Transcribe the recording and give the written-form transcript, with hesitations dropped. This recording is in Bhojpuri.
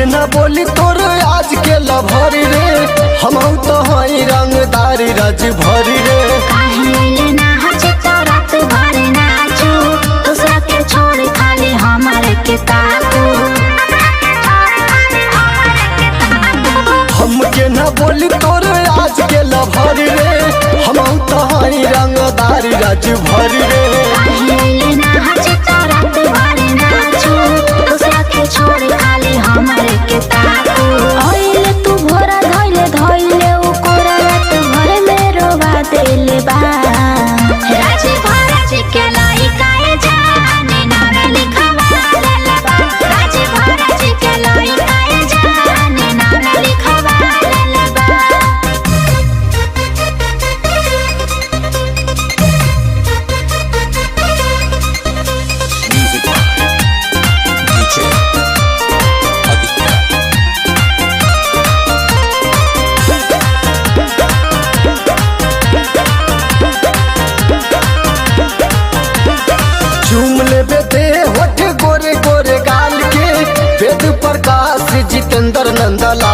हमके न बोली तोर आज के लभरी रे, हम तो हई रंगदारी राज भरी रे। काहे ना हचे तो रात भर नाचू, दूसरा के छोड़ खाली हमारे के ताकू। हमके न बोली तोर आज के लभरी रे, हम तो हई रंगदारी राज भरी रे। काहे ना हचे तो रात भर नाचू, दूसरा के छोड़ खाली हमारे के ताकू। ओइले तू भोरा धइले धइले उ कोरा रात भर में रोवा देले बा। राज भराज के लइका ए जाने नारा लिखवा लेले बा। राज भराज के लइका ए जाने नारा लिखवा लेले बा। Music DJ Aditya. चूम लेबे दे होठ गोरे गोरे गाल के, वेद प्रकाश जितेंद्र नंदला